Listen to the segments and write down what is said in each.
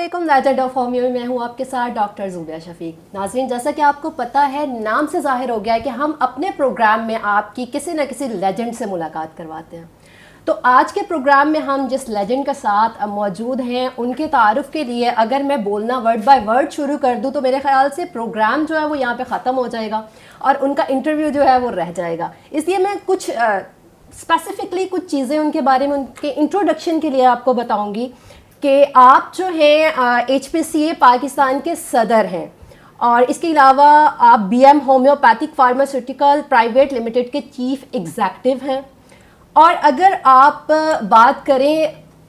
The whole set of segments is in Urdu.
علیکم، لیجنڈ آف ہومیو میں میں ہوں آپ کے ساتھ ڈاکٹر زوبیہ شفیق۔ ناظرین، جیسا کہ آپ کو پتہ ہے، نام سے ظاہر ہو گیا ہے کہ ہم اپنے پروگرام میں آپ کی کسی نہ کسی لیجنڈ سے ملاقات کرواتے ہیں۔ تو آج کے پروگرام میں ہم جس لیجنڈ کے ساتھ موجود ہیں ان کے تعارف کے لیے اگر میں بولنا ورڈ بائی ورڈ شروع کر دوں تو میرے خیال سے پروگرام جو ہے وہ یہاں پہ ختم ہو جائے گا اور ان کا انٹرویو جو ہے وہ رہ جائے گا۔ اس لیے میں کچھ اسپیسیفکلی کچھ چیزیں ان کے بارے میں، ان کے انٹروڈکشن کے لیے آپ کو بتاؤں گی کہ آپ جو ہیں ایچ پی سی اے پاکستان کے صدر ہیں، اور اس کے علاوہ آپ B M homeopathic pharmaceutical private limited کے چیف ایگزیکٹو ہیں۔ اور اگر آپ بات کریں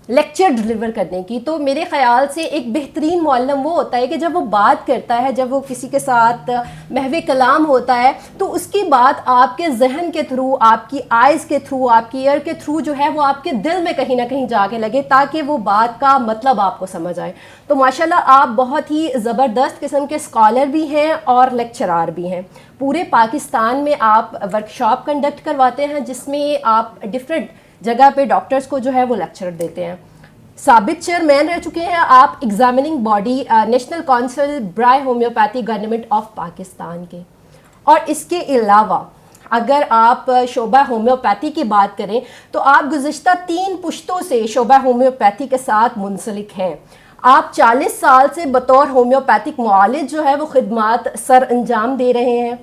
لیکچر ڈلیور کرنے کی تو میرے خیال سے ایک بہترین معلم وہ ہوتا ہے کہ جب وہ بات کرتا ہے، جب وہ کسی کے ساتھ محو کلام ہوتا ہے تو اس کی بات آپ کے ذہن کے تھرو، آپ کی آئیز کے تھرو، آپ کی ایئر کے تھرو جو ہے وہ آپ کے دل میں کہیں نہ کہیں جا کے لگے تاکہ وہ بات کا مطلب آپ کو سمجھ آئے۔ تو ماشاءاللہ آپ بہت ہی زبردست قسم کے اسکالر بھی ہیں اور لیکچرار بھی ہیں۔ پورے پاکستان میں آپ ورکشاپ کنڈکٹ کرواتے ہیں جس میں آپ ڈفرینٹ جگہ پہ ڈاکٹرز کو جو ہے وہ لیکچر دیتے ہیں۔ سابق چیئرمین رہ چکے ہیں آپ ایگزامننگ باڈی نیشنل کونسل برائے ہومیوپیتھی گورنمنٹ آف پاکستان کے۔ اور اس کے علاوہ اگر آپ شعبہ ہومیوپیتھی کی بات کریں تو آپ گزشتہ 3 پشتوں سے شعبہ ہومیوپیتھی کے ساتھ منسلک ہیں۔ آپ 40 سال سے بطور ہومیوپیتھک معالج جو ہے وہ خدمات سر انجام دے رہے ہیں۔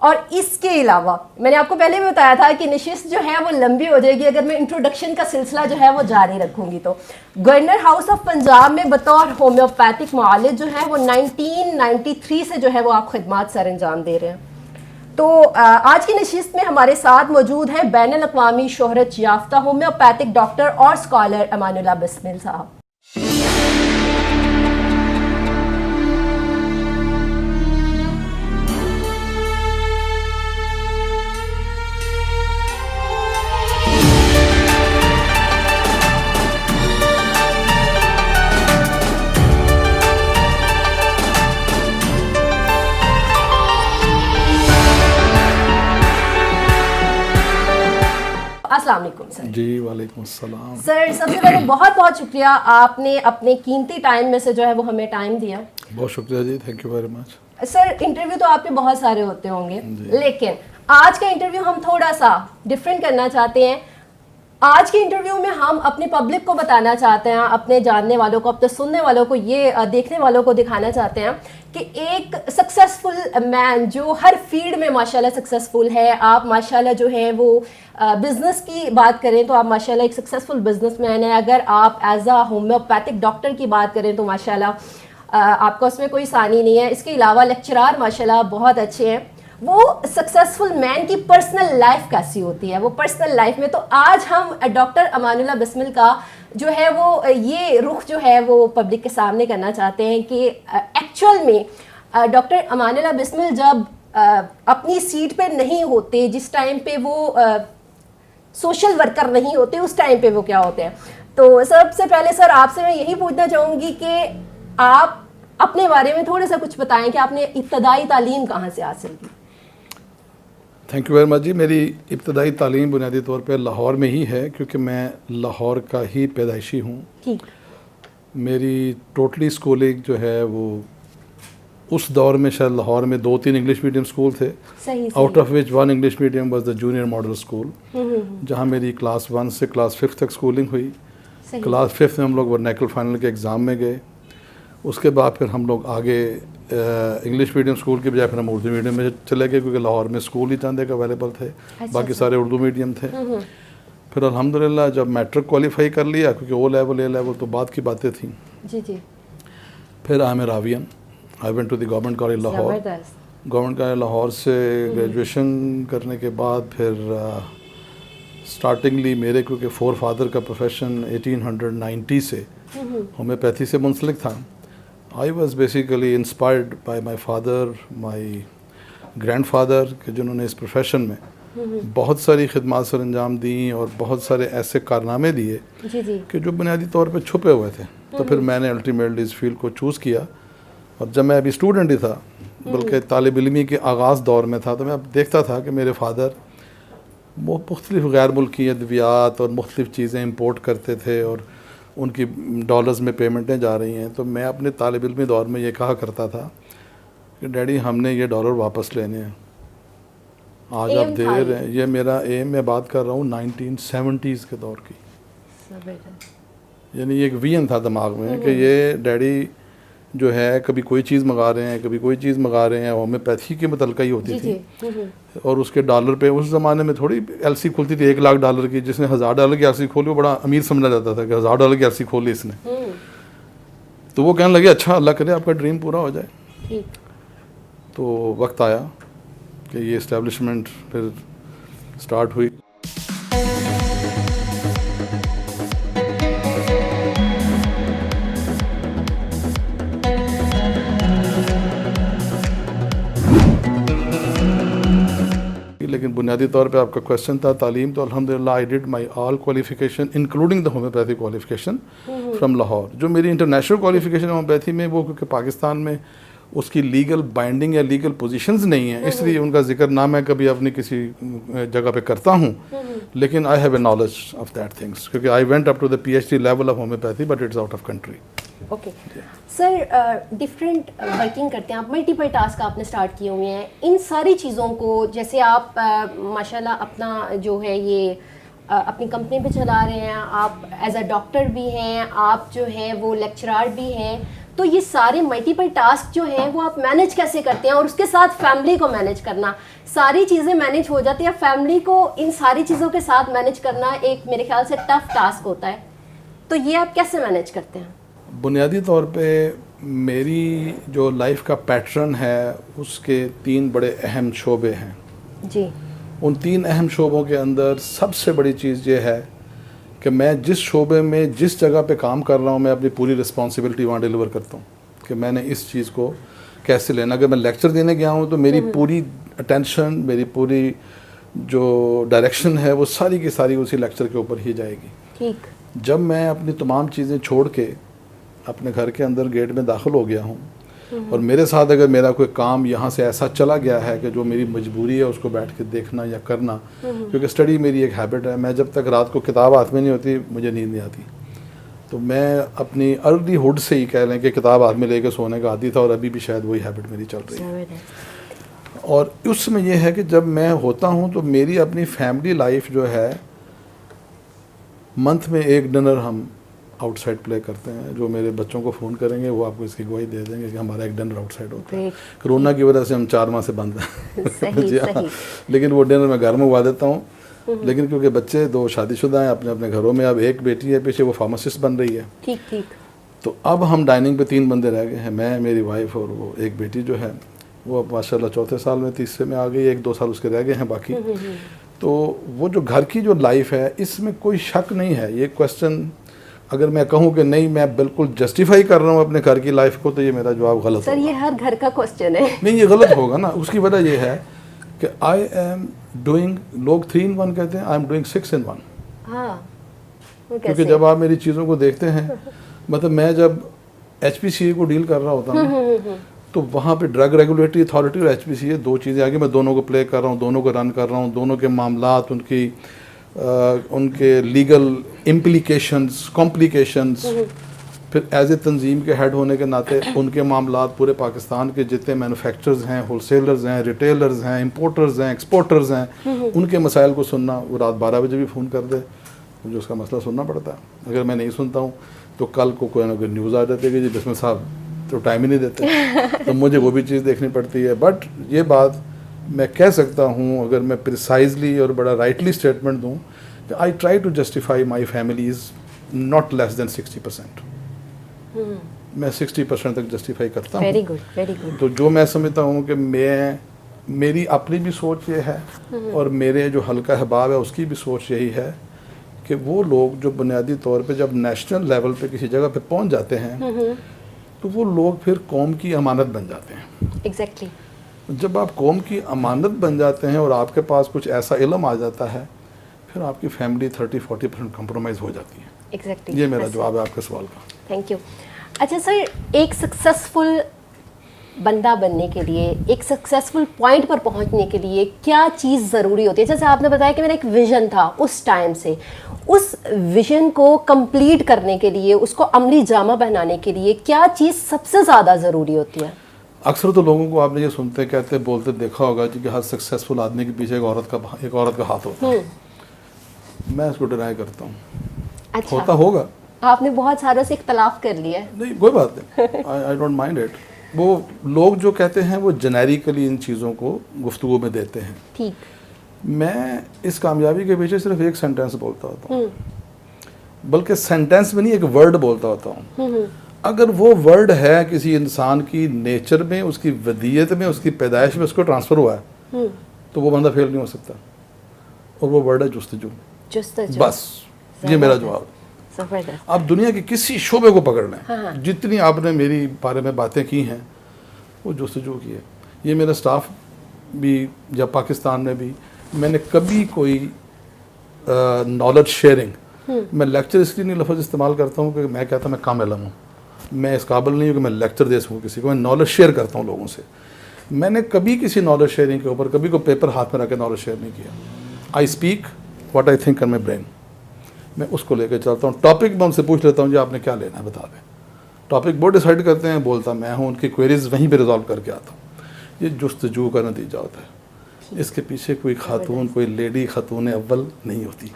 اور اس کے علاوہ میں نے آپ کو پہلے بھی بتایا تھا کہ نشست جو ہے وہ لمبی ہو جائے گی اگر میں انٹروڈکشن کا سلسلہ جو ہے وہ جاری رکھوں گی تو گورنر ہاؤس آف پنجاب میں بطور ہومیوپیتھک معالج جو ہے وہ 1993 سے جو ہے وہ آپ خدمات سر انجام دے رہے ہیں۔ تو آج کی نشست میں ہمارے ساتھ موجود ہیں بین الاقوامی شہرت یافتہ ہومیوپیتھک ڈاکٹر اور اسکالر امان اللہ بسمل صاحب۔ السلام علیکم سر۔ جی وعلیکم السلام سر، سب سے پہلے بہت بہت شکریہ، آپ نے اپنے قیمتی ٹائم میں سے جو ہے وہ ہمیں ٹائم دیا۔ بہت شکریہ جی، thank you very much. Sir, interview تو آپ کے بہت سارے ہوتے ہوں گے لیکن آج کا انٹرویو ہم تھوڑا سا ڈفرینٹ کرنا چاہتے ہیں۔ آج کے انٹرویو میں ہم اپنے پبلک کو بتانا چاہتے ہیں، اپنے جاننے والوں کو، اپنے سننے والوں کو، یہ دیکھنے والوں کو دکھانا چاہتے ہیں کہ ایک سکسیسفل مین جو ہر فیلڈ میں ماشاءاللہ سکسیسفل ہے، آپ ماشاءاللہ جو ہے وہ بزنس کی بات کریں تو آپ ماشاءاللہ ایک سکسیسفل بزنس مین ہیں، اگر آپ ایز اے ہومیوپیتھک ڈاکٹر کی بات کریں تو ماشاءاللہ آپ کا اس میں کوئی ثانی نہیں ہے۔ اس کے علاوہ لیکچرار ماشاءاللہ بہت اچھے ہیں۔ وہ سکسیسفل مین کی پرسنل لائف کیسی ہوتی ہے، وہ پرسنل لائف میں، تو آج ہم ڈاکٹر امان اللہ بسمل کا جو ہے وہ یہ رخ جو ہے وہ پبلک کے سامنے کرنا چاہتے ہیں کہ ایکچوئل میں ڈاکٹر امان اللہ بسمل جب اپنی سیٹ پہ نہیں ہوتے، جس ٹائم پہ وہ سوشل ورکر نہیں ہوتے، اس ٹائم پہ وہ کیا ہوتے ہیں۔ تو سب سے پہلے سر آپ سے میں یہی پوچھنا چاہوں گی کہ آپ اپنے بارے میں تھوڑا سا کچھ بتائیں کہ آپ نے ابتدائی تعلیم کہاں سے حاصل کی؟ تھینک یو ویری مچ جی۔ میری ابتدائی تعلیم بنیادی طور پہ لاہور میں ہی ہے کیونکہ میں لاہور کا ہی پیدائشی ہوں۔ ٹھیک۔ میری ٹوٹلی اسکولنگ جو ہے وہ اس دور میں شاید لاہور میں 2-3 انگلش میڈیم اسکول تھے، out of which 1 English medium was the junior model school, جہاں میری کلاس 1 سے کلاس 5 تک اسکولنگ ہوئی۔ کلاس 5 میں ہم لوگ ورنیکل فائنل کے ایگزام میں گئے، اس کے بعد پھر ہم لوگ آگے انگلش میڈیم اسکول کے بجائے پھر ہم اردو میڈیم میں چلے گئے کیونکہ لاہور میں اسکول ہی چند ایک اویلیبل تھے، باقی سارے اردو میڈیم تھے۔ پھر الحمدللہ جب میٹرک کوالیفائی کر لیا، کیونکہ او لیول اے لیول تو بعد کی باتیں تھیں، پھر I am a Ravian, I went to the government college Lahore. Government college Lahore سے گریجویشن کرنے کے بعد پھر اسٹارٹنگلی میرے کیونکہ فور فادر کا پروفیشن 1890 سے ہومیوپیتھی سے منسلک تھا، I was basically inspired by my father, my grandfather کہ جنہوں نے اس پروفیشن میں بہت ساری خدمات سر انجام دیں اور بہت سارے ایسے کارنامے دیے کہ جو بنیادی طور پہ چھپے ہوئے تھے۔ تو پھر میں نے الٹیمیٹلی اس فیلڈ کو چوز کیا، اور جب میں ابھی اسٹوڈنٹ ہی تھا بلکہ طالب علمی کے آغاز دور میں تھا، تو میں اب دیکھتا تھا کہ میرے فادر وہ مختلف غیر ملکی ادویات اور مختلف چیزیں امپورٹ کرتے تھے اور ان کی ڈالرز میں پیمنٹیں جا رہی ہیں. تو میں اپنے طالب علمی دور میں یہ کہا کرتا تھا کہ ڈیڈی ہم نے یہ ڈالر واپس لینے ہیں, آج آپ دے رہے ہیں. یہ میرا ایم, میں بات کر رہا ہوں 1970s کے دور کی, یعنی ایک ویژن تھا دماغ میں کہ یہ ڈیڈی جو ہے کبھی کوئی چیز منگا رہے ہیں, کبھی کوئی چیز منگا رہے ہیں. ہومیوپیتھی کی متعلقہ ہی ہوتی تھی, اور اس کے ڈالر پہ اس زمانے میں تھوڑی ایل سی کھلتی تھی $1,00,000 کی. جس نے $1,000 کی ایل سی کھولی وہ بڑا امیر سمجھا جاتا تھا کہ $1,000 کی ایل سی کھولی اس نے. تو وہ کہنے لگے اچھا اللہ کرے آپ کا ڈریم پورا ہو جائے. تو وقت آیا کہ یہ اسٹیبلشمنٹ پھر اسٹارٹ ہوئی. لیکن بنیادی طور پہ آپ کا کویشچن تھا تعلیم, تو الحمدللہ I did my all qualification including the homeopathy qualification from Lahore. جو میری انٹرنیشنل کوالیفیکیشن ہومیوپیتھی میں وہ کیونکہ پاکستان میں اس کی لیگل بائنڈنگ یا لیگل پوزیشنز نہیں ہیں, اس لیے ان کا ذکر نہ میں کبھی اپنی کسی جگہ پہ کرتا ہوں, لیکن I have a knowledge of that things کیونکہ I went up to the PhD level of homeopathy but it's out of country. Okay sir, different working کرتے ہیں آپ, ملٹیپل ٹاسک آپ نے اسٹارٹ کیے ہوئے ہیں. ان ساری چیزوں کو جیسے آپ ماشاء اللہ اپنا جو ہے یہ اپنی کمپنی پہ چلا رہے ہیں, آپ ایز اے ڈاکٹر بھی ہیں, آپ جو ہیں وہ لیکچرار بھی ہیں, تو یہ سارے ملٹیپل ٹاسک جو ہیں وہ آپ مینیج کیسے کرتے ہیں؟ اور اس کے ساتھ فیملی کو مینیج کرنا, ساری چیزیں مینیج ہو جاتی ہیں, فیملی کو ان ساری چیزوں کے ساتھ مینیج کرنا ایک میرے خیال سے ٹف ٹاسک ہوتا ہے, تو یہ آپ کیسے مینیج کرتے ہیں؟ بنیادی طور پہ میری جو لائف کا پیٹرن ہے اس کے 3 بڑے اہم شعبے ہیں. جی. ان 3 اہم شعبوں کے اندر سب سے بڑی چیز یہ ہے کہ میں جس شعبے میں جس جگہ پہ کام کر رہا ہوں میں اپنی پوری رسپانسبلٹی وہاں ڈیلیور کرتا ہوں کہ میں نے اس چیز کو کیسے لینا. اگر میں لیکچر دینے گیا ہوں تو میری پوری اٹینشن, میری پوری جو ڈائریکشن ہے وہ ساری کی ساری اسی لیکچر کے اوپر ہی جائے گی. ٹھیک. جب میں اپنی تمام چیزیں چھوڑ کے اپنے گھر کے اندر گیٹ میں داخل ہو گیا ہوں, اور میرے ساتھ اگر میرا کوئی کام یہاں سے ایسا چلا گیا ہے کہ جو میری مجبوری ہے اس کو بیٹھ کے دیکھنا یا کرنا, کیونکہ اسٹڈی میری ایک ہیبٹ ہے, میں جب تک رات کو کتاب ہاتھ میں نہیں ہوتی مجھے نیند نہیں آتی. تو میں اپنی ارلی ہوڈ سے ہی کہہ لیں کہ کتاب ہاتھ میں لے کے سونے کا عادی تھا, اور ابھی بھی شاید وہی ہیبٹ میری چل رہی ہے. اور اس میں یہ ہے کہ جب میں ہوتا ہوں تو میری اپنی فیملی لائف جو ہے, منتھ میں ایک ڈنر ہم آؤٹ سائڈ پلے کرتے ہیں. جو میرے بچوں کو فون کریں گے وہ آپ کو اس کی گواہی دے دیں گے کہ ہمارا ایک ڈنر آؤٹ سائڈ ہوتا ہے. کرونا کی وجہ سے ہم 4 ماہ سے بند ہیں جی ہاں, لیکن وہ ڈنر میں گھر میں منگوا دیتا ہوں. لیکن کیونکہ بچے 2 شادی شدہ ہیں اپنے اپنے گھروں میں, اب ایک بیٹی ہے پیچھے وہ فارماسسٹ بن رہی ہے. ٹھیک ٹھیک. تو اب ہم ڈائننگ پہ 3 بندے رہ گئے ہیں, میں, میری وائف اور وہ ایک بیٹی جو ہے وہ ماشاء اللہ 4تھے سال میں 3رے میں آ گئی, 1-2 سال اس کے رہ گئے ہیں باقی. تو وہ جو گھر کی جو لائف ہے اس میں کوئی شک نہیں ہے. یہ کویسچن اگر میں کہوں کہ نہیں میں بالکل جسٹیفائی کر رہا ہوں اپنے گھر کی لائف کو, تو یہ میرا جواب غلط سر. یہ ہر گھر کا کوسچن ہے. نہیں, یہ غلط ہوگا نا. اس کی وجہ یہ ہے کہ آئی ایم ڈوئنگ, لوگ 3 in 1 کہتے ہیں, آئی ایم ڈوئنگ 6 in 1. ہاں, کیونکہ جب آپ میری چیزوں کو دیکھتے ہیں, مطلب میں جب HPCA کو ڈیل کر رہا ہوتا ہوں تو وہاں پہ ڈرگ ریگولیٹری اتھارٹی اور HPCA 2 چیزیں آگے, میں دونوں کو پلے کر رہا ہوں, دونوں کو رن کر رہا ہوں, دونوں کے معاملات, ان کے لیگل امپلیکیشنز, کمپلیکیشنز. پھر ایز اے تنظیم کے ہیڈ ہونے کے ناطے ان کے معاملات پورے پاکستان کے جتنے مینوفیکچررز ہیں, ہول سیلرز ہیں, ریٹیلرز ہیں, امپورٹرز ہیں, ایکسپورٹرز ہیں, ان کے مسائل کو سننا. وہ رات 12 بجے بھی فون کر دے مجھے اس کا مسئلہ سننا پڑتا ہے. اگر میں نہیں سنتا ہوں تو کل کو کوئی نہ کوئی نیوز آ جاتی ہے کہ جی بسم صاحب تو ٹائم ہی نہیں دیتے, تو مجھے وہ بھی چیز دیکھنی پڑتی ہے. بٹ یہ بات میں کہہ سکتا ہوں اگر میں پریسائزلی اور بڑا رائٹلی اسٹیٹمنٹ دوں کہ I try to justify my families not less than 60%. میں 60% تک جسٹیفائی کرتا ہوں. Very good, very good. تو جو میں سمجھتا ہوں کہ میری اپنی بھی سوچ یہ ہے اور میرے جو حلقہ احباب ہے اس کی بھی سوچ یہی ہے کہ وہ لوگ جو بنیادی طور پہ جب نیشنل لیول پہ کسی جگہ پہ پہنچ جاتے ہیں تو وہ لوگ پھر قوم کی امانت بن جاتے ہیں. ایگزیکٹلی. جب آپ قوم کی امانت بن جاتے ہیں اور آپ کے پاس کچھ ایسا علم آ جاتا ہے پھر آپ کی فیملی 30-40% کمپرومائز ہو جاتی ہے. ایگزیکٹلی. یہ میرا جواب ہے آپ کے سوال کا. Thank you. اچھا سر, ایک سکسیزفل بندہ بننے کے لیے، ایک سکسیزفل پوائنٹ پر پہنچنے کے لیے کیا چیز ضروری ہوتی ہے؟ جیسے آپ نے بتایا کہ میرا ایک ویژن تھا اس ٹائم سے، اس ویژن کو کمپلیٹ کرنے کے لیے، اس کو عملی جامہ پہنانے کے لیے کیا چیز سب سے زیادہ ضروری ہوتی ہے؟ اکثر تو لوگوں کو آپ نے یہ سنتے کہتے بولتے دیکھا ہوگا کہ ہر سکسیزفل آدمی کے پیچھے ایک عورت کا ہاتھ ہوتا ہے. میں اس کو ڈینائی کرتا ہوں. اچھا، ہوتا ہوگا. آپ نے بہت ساروں سے اختلاف کر لیا ہے. نہیں کوئی بات نہیں، آئی ڈونٹ مائنڈ اٹ. وہ لوگ جو کہتے ہیں وہ جنیریکلی ان چیزوں کو گفتگو میں دیتے ہیں. ٹھیک. میں اس کامیابی کے پیچھے صرف ایک سینٹینس بولتا ہوتا ہوں، بلکہ سینٹینس میں نہیں، ایک ورڈ بولتا ہوتا ہوں. اگر وہ ورڈ ہے کسی انسان کی نیچر میں، اس کی ودیت میں، اس کی پیدائش میں اس کو ٹرانسفر ہوا ہے تو وہ بندہ فیل نہیں ہو سکتا. اور وہ ورڈ ہے جستجو. بس یہ میرا جواب. آپ دنیا کے کسی شعبے کو پکڑ لیں، جتنی آپ نے میری بارے میں باتیں کی ہیں وہ جستجو کی ہے. یہ میرا سٹاف بھی یا پاکستان میں بھی، میں نے کبھی کوئی نالج شیئرنگ، میں لیکچر اس لیے نہیں لفظ استعمال کرتا ہوں کہ میں کہتا ہوں میں کم علم ہوں، میں اس قابل نہیں ہوں کہ میں لیکچر دے سکوں کسی کو. میں نالج شیئر کرتا ہوں لوگوں سے. میں نے کبھی کسی نالج شیئرنگ کے اوپر کبھی کوئی پیپر ہاتھ میں رکھ کے نالج شیئر نہیں کیا. I speak what I think in my brain. میں اس کو لے کے چلتا ہوں. ٹاپک میں ان سے پوچھ لیتا ہوں جی آپ نے کیا لینا ہے بتا دیں. ٹاپک وہ ڈیسائیڈ کرتے ہیں، بولتا میں ہوں، ان کی کوئریز وہیں پہ ریزالو کر کے آتا ہوں. یہ جستجو کا نتیجہ ہوتا ہے. اس کے پیچھے کوئی خاتون، کوئی لیڈی خاتون اول نہیں ہوتی.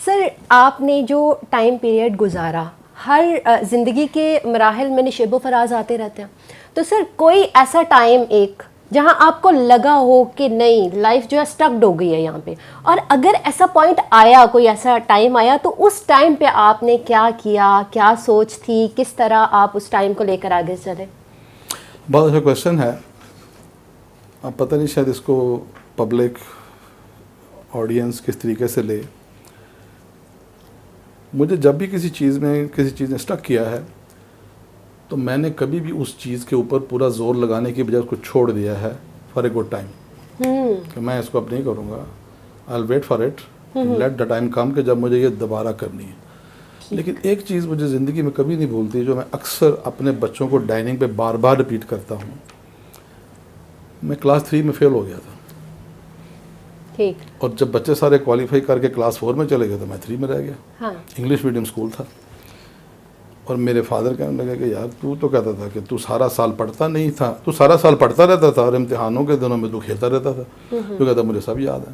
سر، آپ نے جو ٹائم پیریڈ گزارا، ہر زندگی کے مراحل میں نشیب و فراز آتے رہتے ہیں، تو سر کوئی ایسا ٹائم ایک جہاں آپ کو لگا ہو کہ نہیں لائف جو ہے اسٹکڈ ہو گئی ہے یہاں پہ، اور اگر ایسا پوائنٹ آیا، کوئی ایسا ٹائم آیا، تو اس ٹائم پہ آپ نے کیا کیا، کیا سوچ تھی، کس طرح آپ اس ٹائم کو لے کر آگے چلے؟ بہت اچھا کویشچن ہے. اب پتہ نہیں شاید اس کو پبلک آڈینس کس طریقے سے لے. مجھے جب بھی کسی چیز نے اسٹک کیا ہے تو میں نے کبھی بھی اس چیز کے اوپر پورا زور لگانے کی بجائے اس کو چھوڑ دیا ہے فار اے گڈ ٹائم، کہ میں اس کو اب نہیں کروں گا. I will wait for it, let the time come کہ جب مجھے یہ دوبارہ کرنی ہے. لیکن ایک چیز مجھے زندگی میں کبھی نہیں بھولتی، جو میں اکثر اپنے بچوں کو ڈائننگ پہ بار بار رپیٹ کرتا ہوں. میں کلاس 3 میں فیل ہو گیا تھا، اور جب بچے سارے کوالیفائی کر کے کلاس 4 میں چلے گئے تو میں 3 میں رہ گیا. انگلش میڈیم اسکول تھا. اور میرے فادر کہنے لگے کہ یار تو کہتا تھا کہ تو سارا سال پڑھتا نہیں تھا، تو سارا سال پڑھتا رہتا تھا اور امتحانوں کے دنوں میں تو کھیلتا رہتا تھا. تو کہتا مجھے سب یاد ہے.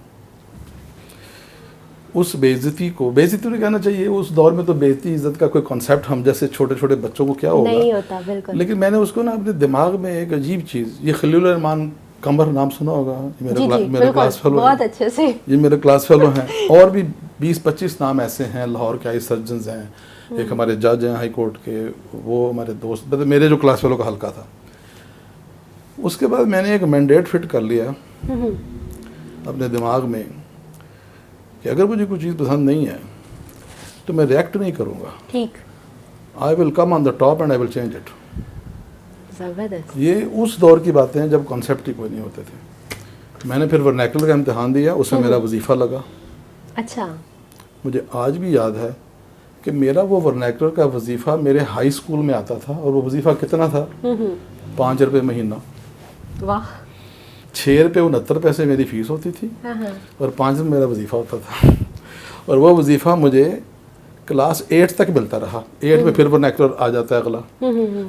اس بے عزتی کو، بے عزتی نہیں کہنا چاہیے، اس دور میں تو بے عزتی عزت کا کوئی کانسیپٹ ہم جیسے چھوٹے چھوٹے بچوں کو کیا ہوگا، لیکن میں نے اس کو نا اپنے دماغ میں ایک عجیب چیز، یہ خلیل الرحمان قمر نام سنا ہوگا، میرے کلاس فیلو، بہت اچھے سے یہ میرے کلاس فیلو ہیں. اور بھی 20-25 نام ایسے ہیں، لاہور کے آئی سرجنز ہیں، ایک ہمارے جج ہیں ہائی کورٹ کے، وہ ہمارے دوست، میرے جو کلاس فیلو کا حلقہ تھا. اس کے بعد میں نے ایک مینڈیٹ فٹ کر لیا اپنے دماغ میں کہ اگر مجھے کوئی چیز پسند نہیں ہے تو میں ریئیکٹ نہیں کروں گا. ٹھیک. I will come on the top and I will change it. یہ اس دور کی باتیں ہیں جب کانسیپٹ ہی کوئی نہیں ہوتے تھے. میں نے پھر ورنیکولر کا امتحان دیا، اس میں میرا وظیفہ لگا. اچھا. مجھے آج بھی یاد ہے کہ میرا وہ ورنیکولر کا وظیفہ میرے ہائی اسکول میں آتا تھا، اور وہ وظیفہ کتنا تھا؟ 5 روپے مہینہ. واہ. 6 روپے 69 پیسے میری فیس ہوتی تھی، اور 5 روپے میرا وظیفہ ہوتا تھا. اور وہ وظیفہ مجھے کلاس 8 تک ملتا رہا. 8 میں پھر ورنیکولر آ جاتا ہے اگلا.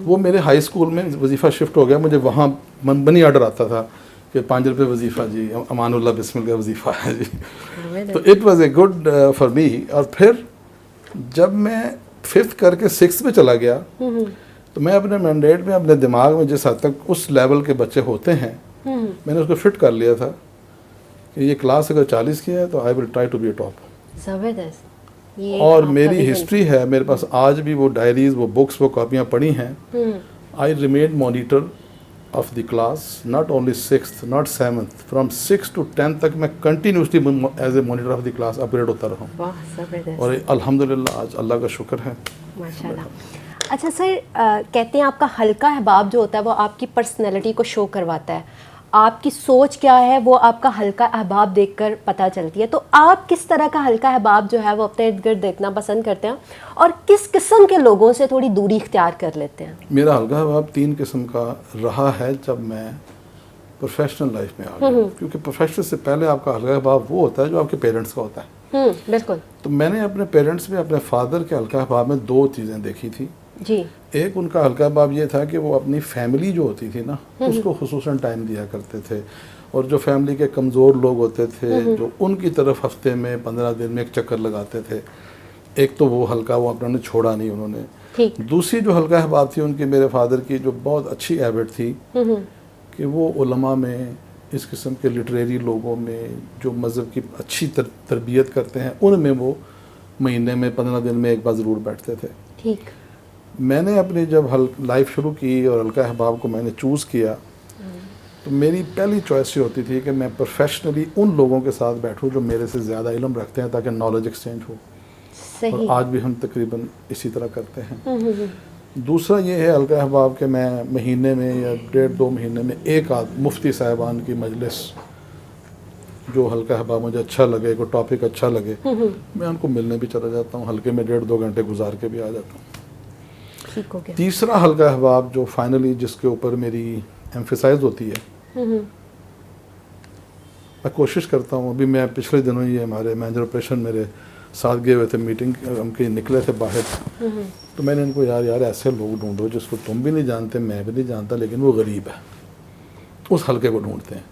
وہ میرے ہائی اسکول میں وظیفہ شفٹ ہو گیا، مجھے وہاں منی آرڈر آتا تھا کہ 5 روپے وظیفہ جی، امان اللہ بسمل کا وظیفہ ہے جی. تو it was a good for me. اور پھر جب میں 5th کر کے 6th میں چلا گیا تو میں اپنے مینڈیٹ میں اپنے دماغ میں جس حد تک اس لیول کے بچے ہوتے ہیں میں نے اس کو فٹ کر لیا تھا کہ یہ کلاس اگر 40 کی ہے تو I will try to be a top. اور میری ہسٹری ہے، میرے پاس آج بھی وہ ڈائریز، وہ بکس، وہ کاپیاں پڑھی ہیں. I remain monitor of the class, not only 6th not 7th، from 6 to 10 تک میں continuously as a monitor of the class upgrade ہوتا رہا ہوں. اور الحمدللہ آج اللہ کا شکر ہے. ماشاء اللہ. اچھا سر، کہتے ہیں آپ کا حلقہ احباب جو ہوتا ہے وہ آپ کی پرسنالٹی کو شو کرواتا ہے، آپ کی سوچ کیا ہے وہ آپ کا حلقہ احباب دیکھ کر پتہ چلتی ہے. تو آپ کس طرح کا حلقہ احباب جو ہے وہ اپنے ارد گرد دیکھنا پسند کرتے ہیں اور کس قسم کے لوگوں سے تھوڑی دوری اختیار کر لیتے ہیں؟ میرا حلقہ احباب 3 قسم کا رہا ہے جب میں پروفیشنل لائف میں آ گیا، کیونکہ پروفیشنل سے پہلے آپ کا حلقہ احباب وہ ہوتا ہے جو آپ کے پیرنٹس کا ہوتا ہے. بالکل. تو میں نے اپنے پیرنٹس میں، اپنے فادر کے حلقہ احباب میں 2 چیزیں دیکھی تھی. جی. ایک ان کا حلقہ احباب یہ تھا کہ وہ اپنی فیملی جو ہوتی تھی نا اس کو خصوصاً ٹائم دیا کرتے تھے، اور جو فیملی کے کمزور لوگ ہوتے تھے جو ان کی طرف ہفتے میں 15 دن میں ایک چکر لگاتے تھے. ایک تو وہ حلقہ وہ اپنے چھوڑا نہیں انہوں نے. دوسری جو حلقہ احباب تھی ان کی، میرے فادر کی جو بہت اچھی ہیبٹ تھی کہ وہ علماء میں، اس قسم کے لٹریری لوگوں میں جو مذہب کی اچھی تربیت کرتے ہیں ان میں وہ مہینے میں 15 دن میں ایک بار ضرور بیٹھتے تھے. ٹھیک. میں نے اپنی جب لائف شروع کی اور حلقہ احباب کو میں نے چوز کیا تو میری پہلی چوائس یہ ہوتی تھی کہ میں پروفیشنلی ان لوگوں کے ساتھ بیٹھوں جو میرے سے زیادہ علم رکھتے ہیں تاکہ نالج ایکسچینج ہو. اور آج بھی ہم تقریباً اسی طرح کرتے ہیں. دوسرا یہ ہے حلقہ احباب کہ میں مہینے میں یا 1.5-2 مہینے میں ایک آدھ مفتی صاحبان کی مجلس، جو حلقہ احباب مجھے اچھا لگے، کوئی ٹاپک اچھا لگے، میں ان کو ملنے بھی چلا جاتا ہوں، حلقے میں 1.5-2 گھنٹے گزار کے بھی آ جاتا ہوں. تیسرا حلقہ احباب جو فائنلی جس کے اوپر میری ایمفیسائز ہوتی ہے، میں کوشش کرتا ہوں. ابھی میں پچھلے دنوں یہ ہمارے مینیجر آپریشن میرے ساتھ گئے ہوئے تھے، میٹنگ ہم کے نکلے تھے باہر، تو میں نے ان کو یار ایسے لوگ ڈھونڈو جس کو تم بھی نہیں جانتے، میں بھی نہیں جانتا، لیکن وہ غریب ہے. اس حلقے کو ڈھونڈتے ہیں.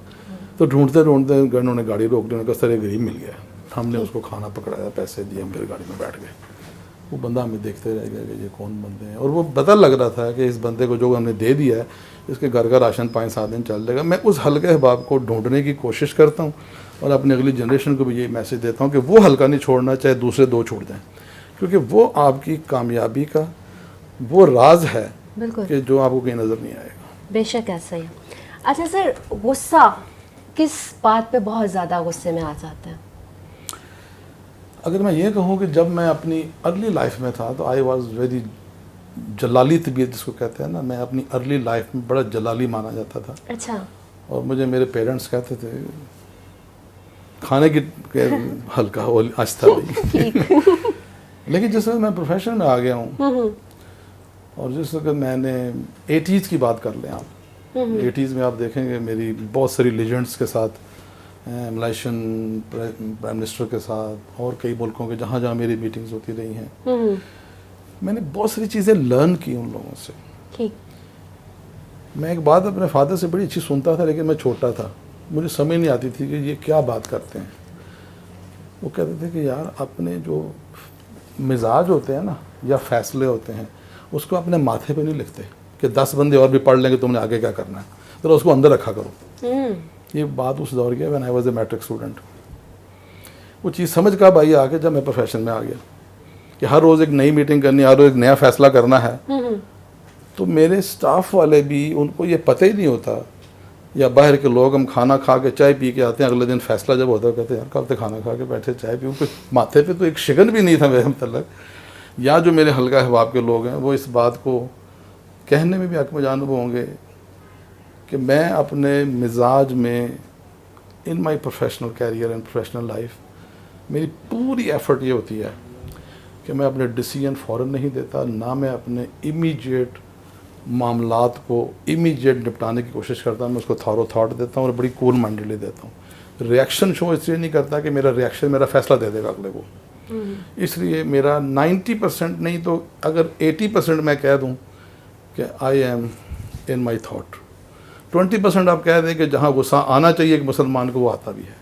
تو ڈھونڈتے ڈھونڈتے انہوں نے گاڑی روک لی، انہوں نے کہا سر یہ غریب مل گیا. ہم نے اس کو کھانا پکڑایا، پیسے دیے، ہم پھر گاڑی میں بیٹھ گئے. وہ بندہ ہمیں دیکھتے رہ گیا کہ یہ کون بندے ہیں، اور وہ پتہ لگ رہا تھا کہ اس بندے کو جو ہم نے دے دیا ہے اس کے گھر کا راشن 5-7 دن چل جائے گا. میں اس حلقہ احباب کو ڈھونڈنے کی کوشش کرتا ہوں اور اپنی اگلی جنریشن کو بھی یہی میسج دیتا ہوں کہ وہ حلقہ نہیں چھوڑنا چاہے دوسرے 2 چھوڑ جائیں، کیونکہ وہ آپ کی کامیابی کا وہ راز ہے کہ جو آپ کو کہیں نظر نہیں آئے گا. بے شک ایسا ہی. اچھا سر، غصہ کس بات پہ بہت زیادہ غصے میں آ جاتا ہے؟ اگر میں یہ کہوں کہ جب میں اپنی ارلی لائف میں تھا تو آئی واز ویری جلالی طبیعت جس کو کہتے ہیں نا، میں اپنی ارلی لائف میں بڑا جلالی مانا جاتا تھا. اچھا. اور مجھے میرے پیرنٹس کہتے تھے کھانے کی ہلکا ہو آہستہ نہیں. لیکن جس وقت میں پروفیشن میں آ گیا ہوں اور جس وقت میں نے 80s کی بات کر لیں آپ، 80s میں آپ دیکھیں گے میری بہت ساری لیجنڈس کے ساتھ، ملائیشین پرائم منسٹر کے ساتھ اور کئی ملکوں کے جہاں جہاں میری میٹنگز ہوتی رہی ہیں، میں نے بہت ساری چیزیں لرن کی ان لوگوں سے. میں ایک بات اپنے فادر سے بڑی اچھی سنتا تھا، لیکن میں چھوٹا تھا، مجھے سمجھ نہیں آتی تھی کہ یہ کیا بات کرتے ہیں. وہ کہتے تھے کہ یار اپنے جو مزاج ہوتے ہیں نا یا فیصلے ہوتے ہیں اس کو اپنے ماتھے پہ نہیں لکھتے کہ 10 بندے اور بھی پڑھ لیں گے تم نے آگے کیا کرنا ہے، ذرا اس کو اندر رکھا کرو. یہ بات اس دور کی ہے when I was a matric student. وہ چیز سمجھ کب آئی آ کے جب میں پروفیشن میں آ گیا کہ ہر روز ایک نئی میٹنگ کرنی، ہر روز ایک نیا فیصلہ کرنا ہے. تو میرے سٹاف والے بھی ان کو یہ پتہ ہی نہیں ہوتا، یا باہر کے لوگ، ہم کھانا کھا کے چائے پی کے آتے ہیں، اگلے دن فیصلہ جب ہوتا ہے کہتے ہیں یار کب تک کھانا کھا کے بیٹھے چائے پیوں، کچھ ماتھے پہ تو ایک شگن بھی نہیں تھا میرے متعلق. یا جو میرے حلقہ احباب کے لوگ ہیں وہ اس بات کو کہنے میں بھی حق میں جانب ہوں گے کہ میں اپنے مزاج میں in my professional career and professional life میری پوری ایفرٹ یہ ہوتی ہے کہ میں اپنے ڈیسیجن فوراً نہیں دیتا، نہ میں اپنے امیجیٹ معاملات کو امیجیٹ نپٹانے کی کوشش کرتا ہوں. میں اس کو تھارو تھاٹ دیتا ہوں اور بڑی کول مائنڈلی دیتا ہوں. ریئیکشن شو اس لیے نہیں کرتا کہ میرا ریئیکشن میرا فیصلہ دے دے گا اگلے کو. اس لیے میرا 90% نہیں تو اگر 80% میں کہہ دوں کہ I am in my thought, 20% آپ کہہ دیں کہ جہاں غصہ آنا چاہیے ایک مسلمان کو وہ آتا بھی ہے.